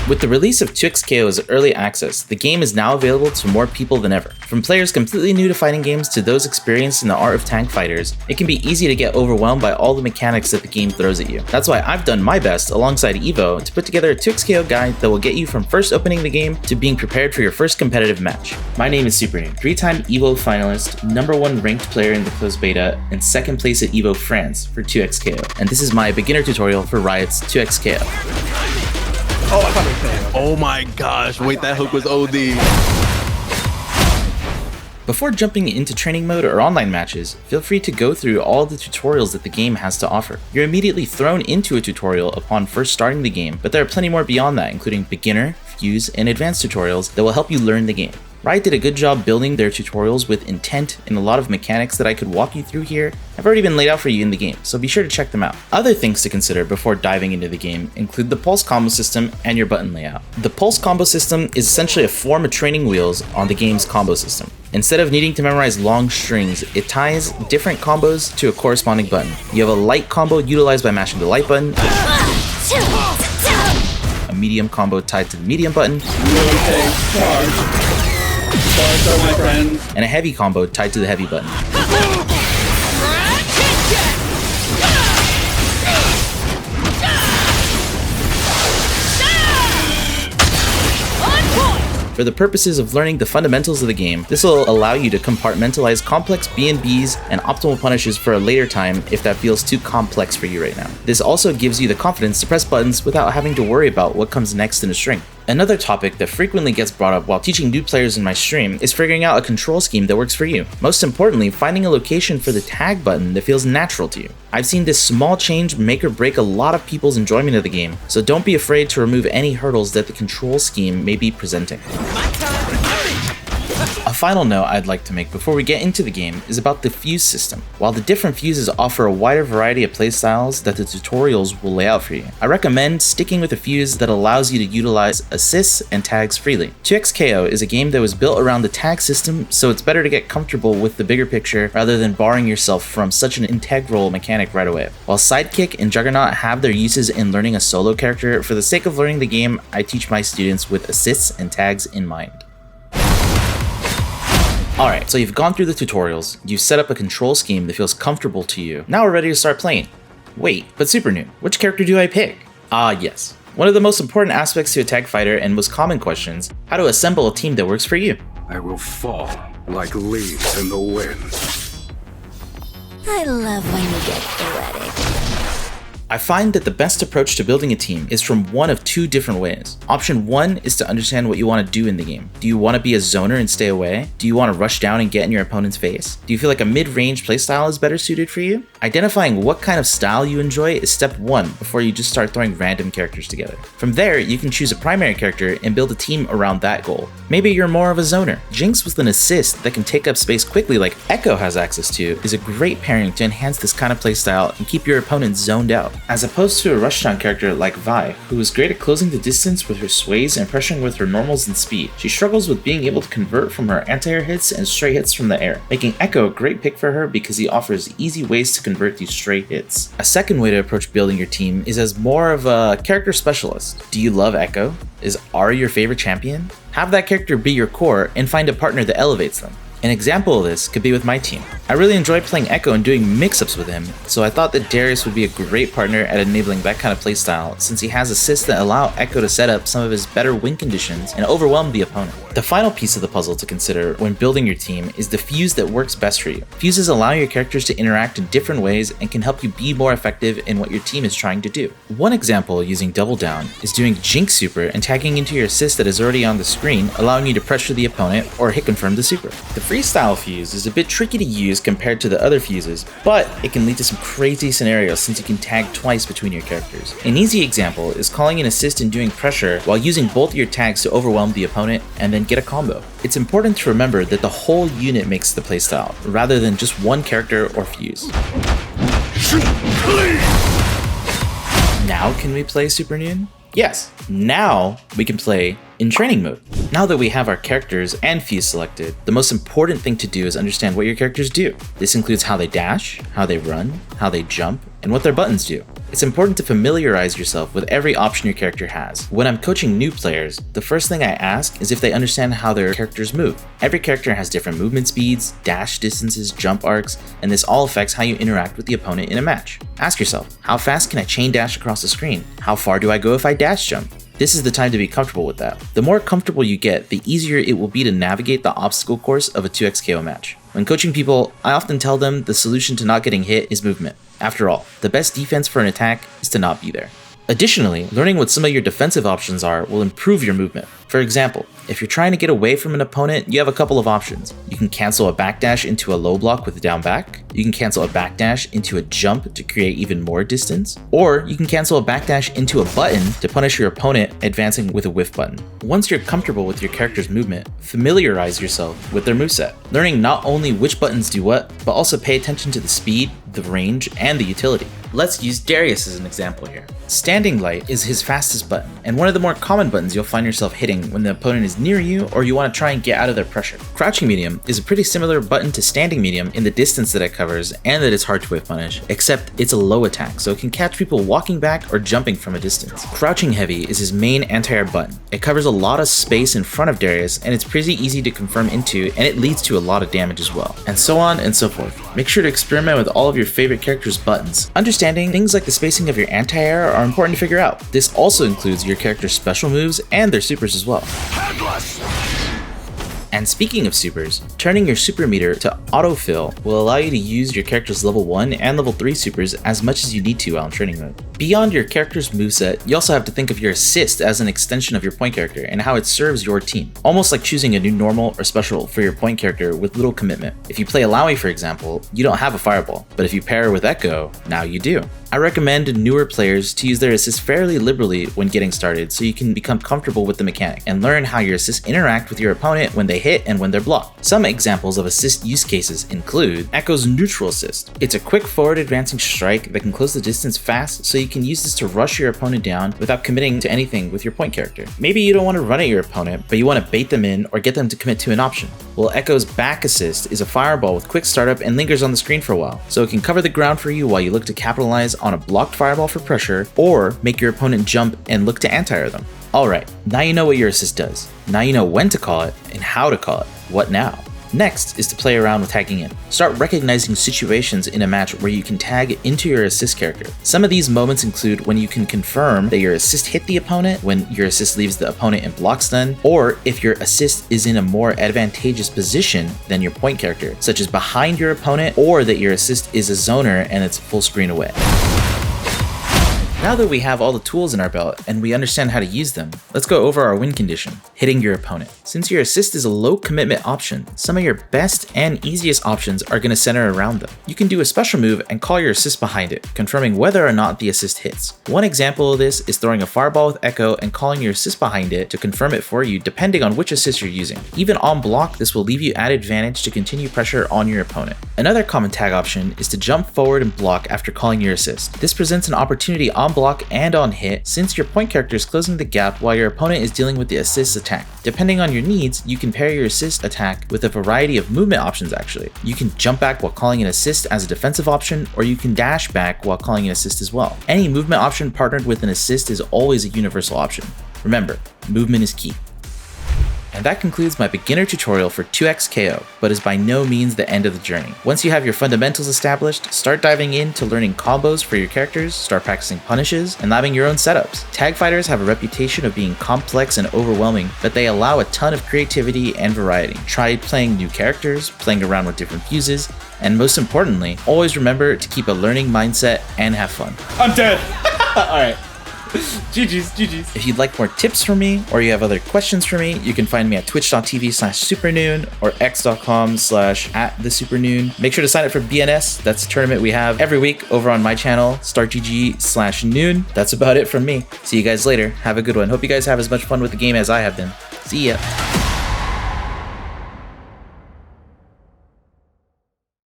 With the release of 2XKO as early access, the game is now available to more people than ever. From players completely new to fighting games to those experienced in the art of tank fighters, it can be easy to get overwhelmed by all the mechanics that the game throws at you. That's why I've done my best alongside Evo to put together a 2XKO guide that will get you from first opening the game to being prepared for your first competitive match. My name is Supernoon, 3-time Evo finalist, #1 ranked player in the closed beta, and 2nd place at Evo France for 2XKO. And this is my beginner tutorial for Riot's 2XKO. Oh, I thought it was saying. Oh my gosh, wait, that hook was OD. Before jumping into training mode or online matches, feel free to go through all the tutorials that the game has to offer. You're immediately thrown into a tutorial upon first starting the game, but there are plenty more beyond that, including beginner, fuse, and advanced tutorials that will help you learn the game. Riot did a good job building their tutorials with intent, and a lot of mechanics that I could walk you through here have already been laid out for you in the game, so be sure to check them out. Other things to consider before diving into the game include the pulse combo system and your button layout. The pulse combo system is essentially a form of training wheels on the game's combo system. Instead of needing to memorize long strings, it ties different combos to a corresponding button. You have a light combo utilized by mashing the light button, a medium combo tied to the medium button, and a heavy combo tied to the heavy button. For the purposes of learning the fundamentals of the game, this will allow you to compartmentalize complex B&Bs and optimal punishes for a later time if that feels too complex for you right now. This also gives you the confidence to press buttons without having to worry about what comes next in a string. Another topic that frequently gets brought up while teaching new players in my stream is figuring out a control scheme that works for you. Most importantly, finding a location for the tag button that feels natural to you. I've seen this small change make or break a lot of people's enjoyment of the game, so don't be afraid to remove any hurdles that the control scheme may be presenting. A final note I'd like to make before we get into the game is about the fuse system. While the different fuses offer a wider variety of playstyles that the tutorials will lay out for you, I recommend sticking with a fuse that allows you to utilize assists and tags freely. 2XKO is a game that was built around the tag system, so it's better to get comfortable with the bigger picture rather than barring yourself from such an integral mechanic right away. While Sidekick and Juggernaut have their uses in learning a solo character, for the sake of learning the game, I teach my students with assists and tags in mind. Alright, so you've gone through the tutorials, you've set up a control scheme that feels comfortable to you. Now we're ready to start playing. Wait, but Supernoon, which character do I pick? Ah yes, one of the most important aspects to a tag fighter and most common questions, how to assemble a team that works for you. I will fall like leaves in the wind. I love when you get poetic. I find that the best approach to building a team is from one of two different ways. Option 1 is to understand what you want to do in the game. Do you want to be a zoner and stay away? Do you want to rush down and get in your opponent's face? Do you feel like a mid-range playstyle is better suited for you? Identifying what kind of style you enjoy is step 1 before you just start throwing random characters together. From there, you can choose a primary character and build a team around that goal. Maybe you're more of a zoner. Jinx with an assist that can take up space quickly like Echo has access to is a great pairing to enhance this kind of playstyle and keep your opponent zoned out. As opposed to a rushdown character like Vi, who is great at closing the distance with her sways and pressuring with her normals and speed. She struggles with being able to convert from her anti-air hits and stray hits from the air, making Echo a great pick for her because he offers easy ways to convert these stray hits. A second way to approach building your team is as more of a character specialist. Do you love Echo? Is Ahri your favorite champion? Have that character be your core and find a partner that elevates them. An example of this could be with my team. I really enjoy playing Echo and doing mix-ups with him, so I thought that Darius would be a great partner at enabling that kind of playstyle since he has assists that allow Echo to set up some of his better win conditions and overwhelm the opponent. The final piece of the puzzle to consider when building your team is the fuse that works best for you. Fuses allow your characters to interact in different ways and can help you be more effective in what your team is trying to do. One example using Double Down is doing Jinx Super and tagging into your assist that is already on the screen, allowing you to pressure the opponent or hit confirm the super. The freestyle fuse is a bit tricky to use compared to the other fuses, but it can lead to some crazy scenarios since you can tag twice between your characters. An easy example is calling an assist and doing pressure while using both your tags to overwhelm the opponent and then get a combo. It's important to remember that the whole unit makes the playstyle, rather than just one character or fuse. Now can we play Supernoon? Yes, now we can play in training mode. Now that we have our characters and fuse selected, the most important thing to do is understand what your characters do. This includes how they dash, how they run, how they jump, and what their buttons do. It's important to familiarize yourself with every option your character has. When I'm coaching new players, the first thing I ask is if they understand how their characters move. Every character has different movement speeds, dash distances, jump arcs, and this all affects how you interact with the opponent in a match. Ask yourself, how fast can I chain dash across the screen? How far do I go if I dash jump? This is the time to be comfortable with that. The more comfortable you get, the easier it will be to navigate the obstacle course of a 2x KO match. When coaching people, I often tell them the solution to not getting hit is movement. After all, the best defense for an attack is to not be there. Additionally, learning what some of your defensive options are will improve your movement. For example, if you're trying to get away from an opponent, you have a couple of options. You can cancel a backdash into a low block with down back, you can cancel a backdash into a jump to create even more distance, or you can cancel a backdash into a button to punish your opponent advancing with a whiff button. Once you're comfortable with your character's movement, familiarize yourself with their moveset, learning not only which buttons do what, but also pay attention to the speed, the range, and the utility. Let's use Darius as an example here. Standing Light is his fastest button, and one of the more common buttons you'll find yourself hitting when the opponent is near you or you want to try and get out of their pressure. Crouching Medium is a pretty similar button to Standing Medium in the distance that it covers and that it's hard to whiff punish, except it's a low attack, so it can catch people walking back or jumping from a distance. Crouching Heavy is his main anti-air button. It covers a lot of space in front of Darius, and it's pretty easy to confirm into, and it leads to a lot of damage as well, and so on and so forth. Make sure to experiment with all of your favorite characters' buttons. Understanding things like the spacing of your anti-air are important to figure out. This also includes your character's special moves and their supers as well. And speaking of supers, turning your super meter to autofill will allow you to use your character's level 1 and level 3 supers as much as you need to while in training mode. Beyond your character's moveset, you also have to think of your assist as an extension of your point character and how it serves your team. Almost like choosing a new normal or special for your point character with little commitment. If you play Alawi, for example, you don't have a fireball, but if you pair with Echo, now you do. I recommend newer players to use their assist fairly liberally when getting started so you can become comfortable with the mechanic and learn how your assists interact with your opponent when they hit and when they're blocked. Some examples of assist use cases include Echo's neutral assist. It's a quick forward advancing strike that can close the distance fast, so you can use this to rush your opponent down without committing to anything with your point character. Maybe you don't want to run at your opponent, but you want to bait them in or get them to commit to an option. Well, Echo's back assist is a fireball with quick startup and lingers on the screen for a while, so it can cover the ground for you while you look to capitalize on a blocked fireball for pressure, or make your opponent jump and look to anti-air them. Alright, now you know what your assist does. Now you know when to call it and how to call it. What now? Next is to play around with tagging in. Start recognizing situations in a match where you can tag into your assist character. Some of these moments include when you can confirm that your assist hit the opponent, when your assist leaves the opponent in block stun, or if your assist is in a more advantageous position than your point character, such as behind your opponent, or that your assist is a zoner and it's full screen away. Now that we have all the tools in our belt and we understand how to use them, let's go over our win condition, hitting your opponent. Since your assist is a low commitment option, some of your best and easiest options are going to center around them. You can do a special move and call your assist behind it, confirming whether or not the assist hits. One example of this is throwing a fireball with Echo and calling your assist behind it to confirm it for you depending on which assist you're using. Even on block, this will leave you at advantage to continue pressure on your opponent. Another common tag option is to jump forward and block after calling your assist. This presents an opportunity on block and on hit, since your point character is closing the gap while your opponent is dealing with the assist attack. Depending on your needs, you can pair your assist attack with a variety of movement options actually. You can jump back while calling an assist as a defensive option, or you can dash back while calling an assist as well. Any movement option partnered with an assist is always a universal option. Remember, movement is key. And that concludes my beginner tutorial for 2x KO, but is by no means the end of the journey. Once you have your fundamentals established, start diving into learning combos for your characters, start practicing punishes, and labbing your own setups. Tag fighters have a reputation of being complex and overwhelming, but they allow a ton of creativity and variety. Try playing new characters, playing around with different fuses, and most importantly, always remember to keep a learning mindset and have fun. I'm dead. Alright. GG's. If you'd like more tips from me, or you have other questions for me, you can find me at twitch.tv/supernoon or x.com/@thesupernoon. Make sure to sign up for BNS. That's a tournament we have every week over on my channel, startgg/noon. That's about it from me. See you guys later. Have a good one. Hope you guys have as much fun with the game as I have been. See ya.